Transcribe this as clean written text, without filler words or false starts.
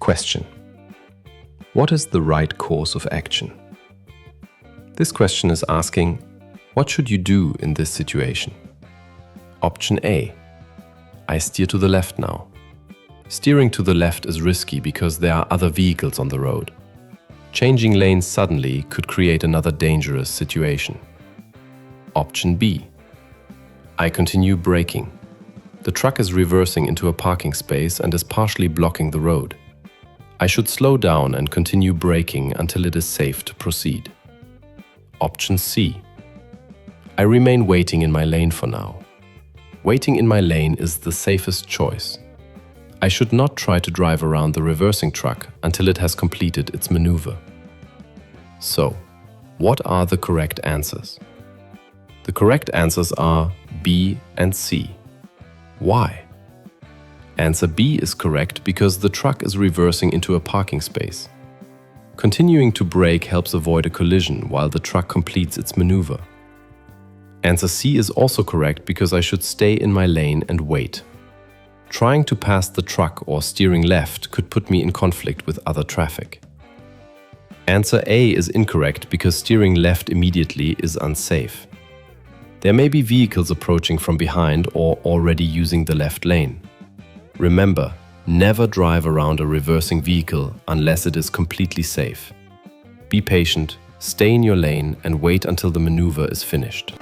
Question: what is the right course of action? This question is asking, what should you do in this situation? Option A: I steer to the left now. Steering to the left is risky because there are other vehicles on the road. Changing lanes suddenly could create another dangerous situation. Option B: I continue braking. The truck is reversing into a parking space and is partially blocking the road. I should slow down and continue braking until it is safe to proceed. Option C: I remain waiting in my lane for now. Waiting in my lane is the safest choice. I should not try to drive around the reversing truck until it has completed its maneuver. So, what are the correct answers? The correct answers are B and C. Why? Answer B is correct because the truck is reversing into a parking space. Continuing to brake helps avoid a collision while the truck completes its maneuver. Answer C is also correct because I should stay in my lane and wait. Trying to pass the truck or steering left could put me in conflict with other traffic. Answer A is incorrect because steering left immediately is unsafe. There may be vehicles approaching from behind or already using the left lane. Remember, never drive around a reversing vehicle unless it is completely safe. Be patient, stay in your lane and wait until the maneuver is finished.